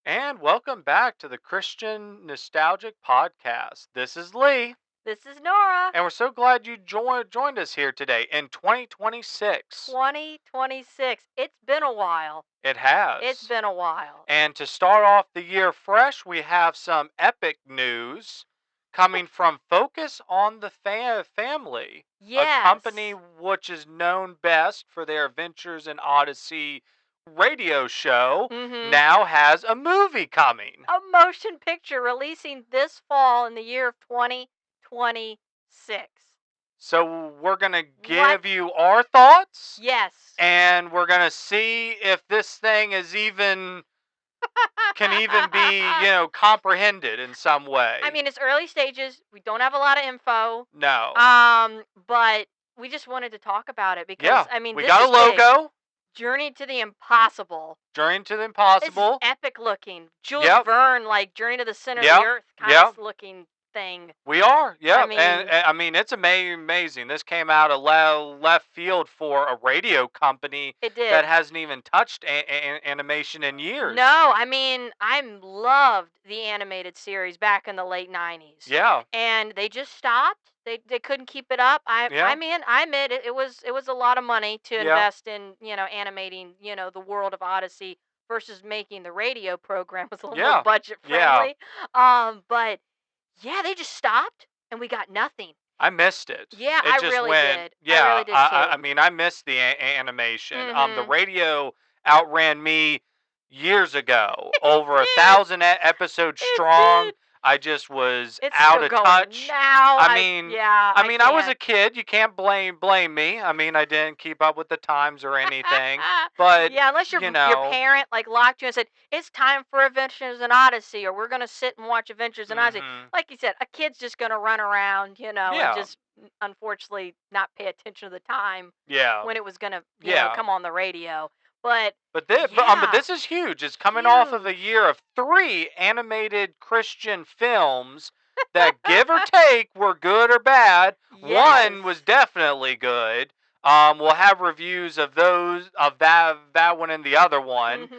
And welcome back to the Christian Nostalgic Podcast. This is Lee, This is Nora. and we're so glad you joined us here today in 2026. 2026. It's been a while. It It's has. been a while. And to start off the year fresh, we have some epic news coming from Focus on the Family, a company Yes. which is known best for their Adventures in Odyssey radio show, Mm-hmm. now has a movie coming. A motion picture releasing this fall in the year of 2026. So we're going to What? give you our thoughts, Yes. and we're going to see if this thing can even be, comprehended in some way. I mean, it's early stages. We don't have a lot of info. No. But we just wanted to talk about it because Yeah. I mean, We this got a is big. logo. Journey to the Impossible. Journey to the This Impossible. is epic looking. Jules Yep. Verne, like Journey to the Center of Yep. the Earth kind Yep. of looking thing. We are, yeah, I mean- and I mean it's amazing. This came out of left field for a radio company It did. that hasn't even touched animation in years. No, I mean, I loved the animated series back in the late 90s. Yeah. And they just stopped. They couldn't keep it up. I admit it was a lot of money to invest in, animating, the world of Odyssey versus making the radio program was a little more budget friendly. But yeah, they just stopped and we got nothing. I missed it. Yeah, it I just really went, did. Yeah, I really did too. I mean, I missed the animation. The Mhm. radio outran me years ago, over It 1,000 episodes It strong. did. I just was It's out still of going touch. now. I mean, yeah. I mean, I was a can't. kid. You can't blame me. I mean, I didn't keep up with the times or anything. But yeah, unless your parent like locked you and said it's time for Adventures in Odyssey, or we're gonna sit and watch Adventures in Odyssey. Mhm. Like you said, a kid's just gonna run around, Yeah. and just unfortunately not pay attention to the time Yeah. when it was gonna, Yeah. come on the radio. But But this, yeah. this is huge. It's coming off of a Huge. year of 3 animated Christian films that, give or take, were good or bad. Yes. One was definitely good. We'll have reviews of that one and the other one.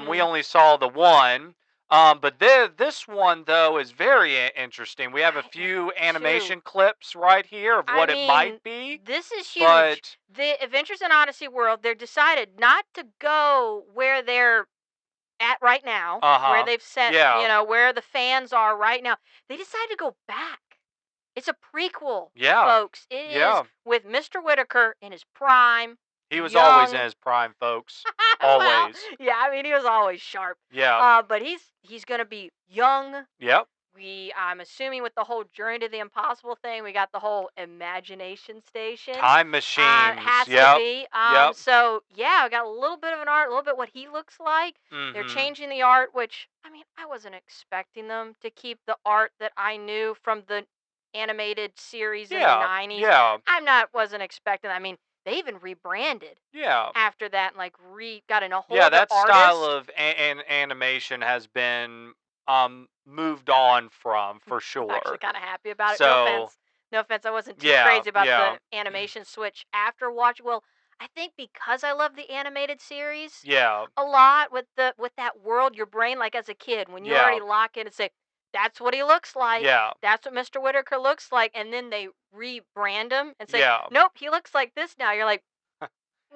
We only saw the one. But this one though is very interesting. We have a few animation clips right here of what it might be. This is huge. But the Adventures in Odyssey world, they decided not to go where they're at right now, where they've set, where the fans are right now. They decided to go back. It's a prequel, folks. It is with Mr. Whitaker in his prime. He was always in his prime, folks. Always. Well, yeah, I mean, he was always sharp. Yeah. But he's going to be young. Yep. I'm assuming with the whole Journey to the Impossible thing, we got the whole imagination station. Time machines. Has to be. Yep. So, yeah, I got a little bit of an art, a little bit what he looks like. They're changing the art, which, I mean, I wasn't expecting them to keep the art that I knew from the animated series in the 90s. Yeah. Wasn't expecting that. I mean, they even rebranded. Yeah. After that, and got in a whole that artist. style of animation has been moved on from, for sure. I'm actually kind of happy about it. So, no offense. I wasn't too crazy about the animation switch after watching. Well, I think because I love the animated series. Yeah. A lot with that world, your brain, like as a kid, when you already lock in and say, that's what he looks like. Yeah. That's what Mr. Whitaker looks like, and then they rebrand him and say, Yeah. nope, he looks like this now. You're like,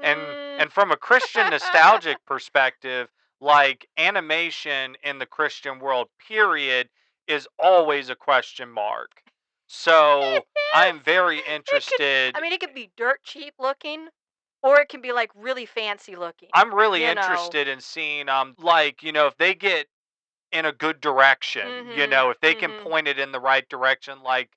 and from a Christian nostalgic perspective, like, animation in the Christian world, period, is always a question mark. So I am very interested. It could be dirt cheap looking, or it can be like really fancy looking. I'm really interested in seeing, if they get in a good direction, if they can point it in the right direction, like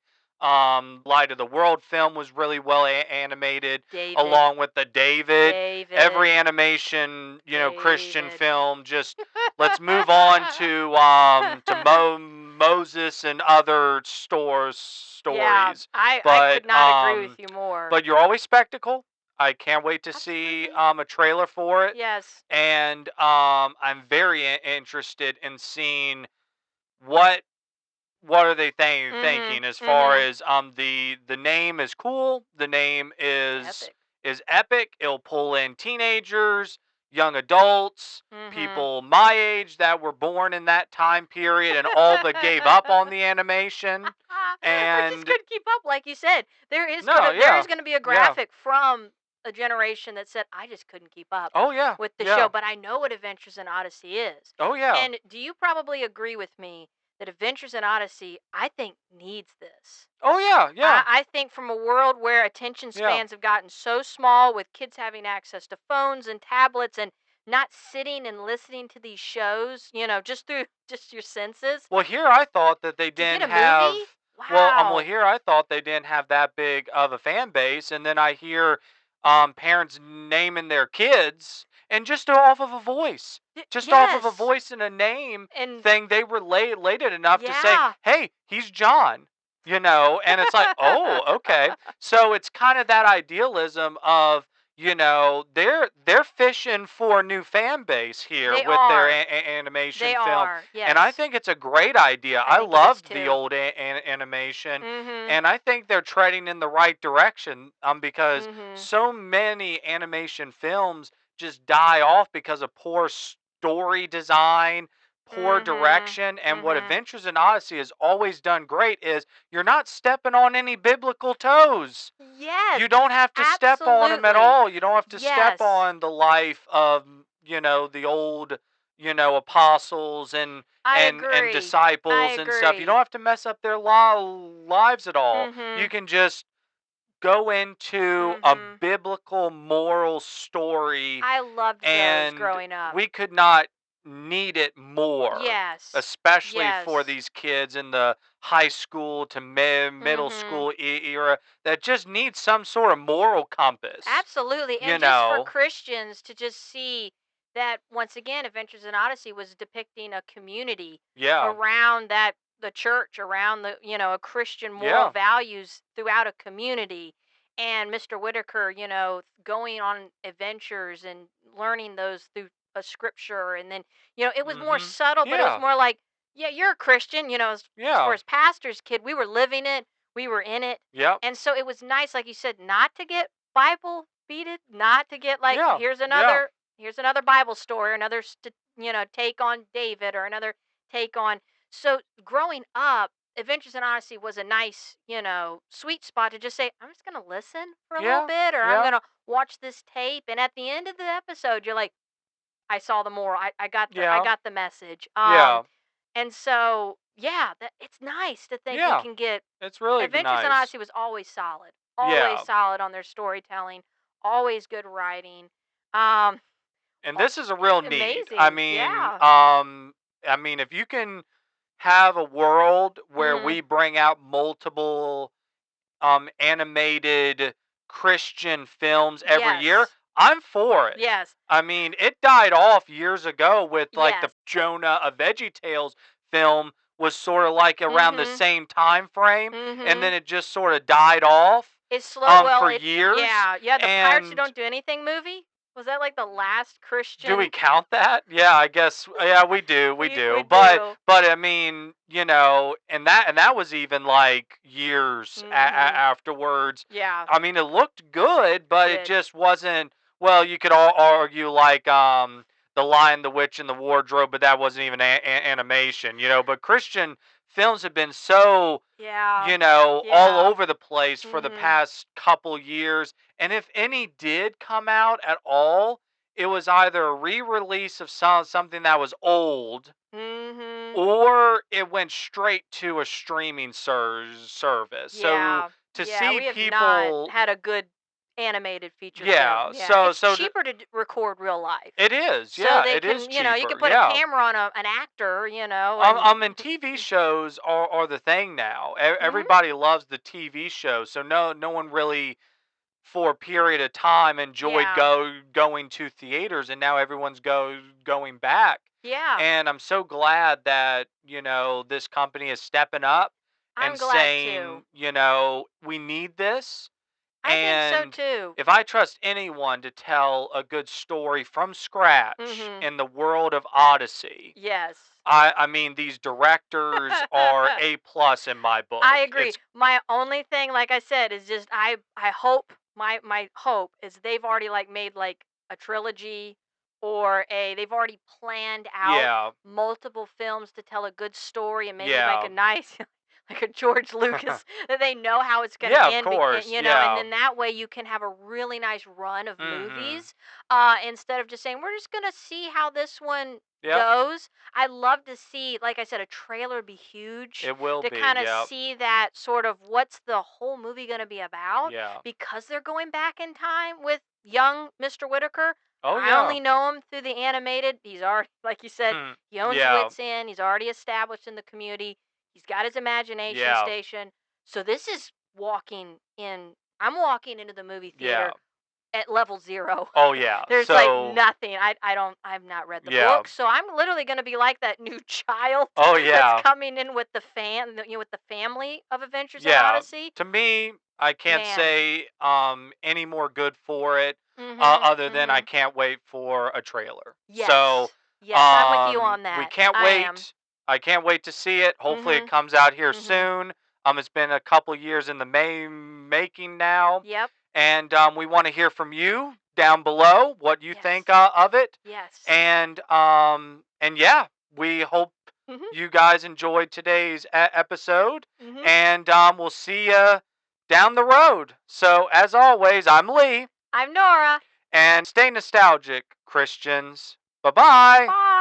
Light of the World film was really well animated, along with the David. Every animation, Christian film. Just let's move on to Moses and other stories. Yeah, I could not agree with you more. But you're always spectacle. I can't wait to see a trailer for it. Yes. And I'm very interested in seeing what are they thinking as far as the name is cool. The name is epic. It'll pull in teenagers, young adults, Mhm. people my age that were born in that time period and all but gave up on the animation. Or just And couldn't keep up, like you said. no, There yeah. is gonna be a Yeah. graphic from a generation that said, I just couldn't keep up Oh yeah. with the show, Yeah. but I know what Adventures in Odyssey is. Oh yeah. And do you probably agree with me that Adventures in Odyssey, I think, needs this? Oh yeah. Yeah. I think from a world where attention Yeah. spans have gotten so small with kids having access to phones and tablets and not sitting and listening to these shows, just through just your senses, Well, here I thought that they to get didn't a have. movie? Well, Wow. here I thought they didn't have that big of a fan base, and then I hear parents naming their kids, and just off of a voice, just off of a Yes. voice and a name And thing, they related enough to say, yeah. "Hey, he's John," and it's like, "Oh, okay." So it's kind of that idealism of they're fishing for a new fan base here They with their are. animation They film, are. and I Yes. think it's a great idea. I I think it is loved the too. old animation, Mhm. and I think they're treading in the right direction. Because Mhm. so many animation films just die off because of poor story design, poor Mhm. direction, and what Mhm. Adventures in Odyssey has always done great is you're not stepping on any biblical toes. Yes. You don't have to step on them at Absolutely. all. You don't have to step Yes. on the life of, the old, apostles and I and agree. I disciples and stuff. You don't agree. have to mess up their lives at all. You Mhm. can just go into a Mhm. biblical moral story, I loved those and growing up. we could not need it more, Yes. especially for Yes. these kids in the high school to middle Mhm. school era that just need some sort of moral compass, Absolutely. you And just for know? Christians to just see that once again Adventures in Odyssey was depicting a community Yeah. around that the church, around a Christian moral Yeah. values throughout a community. And Mr. Whitaker, going on adventures and learning those through a scripture. And then, it was more Mhm. subtle, but it was Yeah. more like, yeah, you're a Christian, as far Yeah. as pastor's kid, we were living it, we were in it. Yep. And so it was nice, like you said, not to get Bible beated, not to get like, Yeah. Yeah. here's another Bible story, another take on David, or another take on. So growing up, Adventures in Odyssey was a nice, sweet spot to just say, I'm just gonna listen for a little Yeah. bit, or I'm Yeah. gonna watch this tape, and at the end of the episode, you're like, I saw the moral, I Yeah. got the message. Yeah. And so yeah, it's nice to think we Yeah. can get. It's really Adventures in nice. Odyssey was always Yeah. solid on their storytelling, always good writing. Um, And a- this is a real need. Amazing, yeah. I mean, if you can have a world where Mhm. we bring out multiple animated Christian films every year, Yes, I'm for it. yes, I mean, it died off years ago with like the yes. Jonah a VeggieTales film was sort of like around the Mhm, same time frame, and then mhm. it just sort of died off It's slow. Well, for it years. yeah, yeah. The Pirates Who And Don't Do Anything movie, was that like the last do we Christian? count that? Yeah, I guess. Yeah, we do. We We do. do. But I mean, and that was even like years Mhm. afterwards. Yeah, I mean, it looked good, it but it did. just wasn't. Well, you could all argue like the Lion, the Witch, and the Wardrobe, but that wasn't even animation. But Christian films have been so Yeah, all yeah. over the place for the Mhm. past couple years. And if any did come out at all, it was either a re-release of something that was old, Mhm. or it went straight to a streaming service. So Yeah. to Yeah, see we have not people, had a good animated feature yeah. film. Yeah, So it's so cheaper to record real life. it is, So yeah, they it is can, you can cheaper, put a yeah. camera on an actor, and And TV shows are the thing now. mhm. Everybody loves the TV show, so no one really for a period of time enjoyed Yeah. going to theaters, and now everyone's going back. Yeah. And I'm so glad that this company is stepping up I'm and glad too. saying, we need this. I think so And too. if I trust anyone to tell a good story from scratch Mhm. in the world of Odyssey, Yes. I mean, these directors are A+ in my I book. agree. It's My only thing, like I said, is just I hope, my hope is they've already like made like a trilogy or they've already planned out multiple films to tell a good story and maybe like a nice like a George Lucas that they know how it's going to Of end, course. you know, and then that way you can have a really nice run of movies instead of just saying we're just going to see how this one goes. I love to see, like I said, a trailer would be huge. It will to be, kind of see that sort of what's the whole movie going to be about because they're going back in time with young Mr. Whitaker. I only know him through the animated. He's already, like you said, he owns Wits End. He's already established in the community. He's got his imagination station. So this is walking in. I'm walking into the movie theater at level 0. Oh yeah. There's like nothing. I've not read the book, so I'm literally going to be like that new child. Oh yeah. That's coming in with the with the family of Adventures in Odyssey. To me, I can't say any more good for it other than I can't wait for a trailer. Yes. So yes, I'm with you on that. We can't wait. I can't wait to see it. Hopefully it comes out here soon. It's been a couple years in the making now. Yep. And we want to hear from you down below what you think of it. Yes. And yeah, we hope you guys enjoyed today's episode. And we'll see you down the road. So as always, I'm Lee. I'm Nora. And stay nostalgic, Christians. Bye-bye. Bye.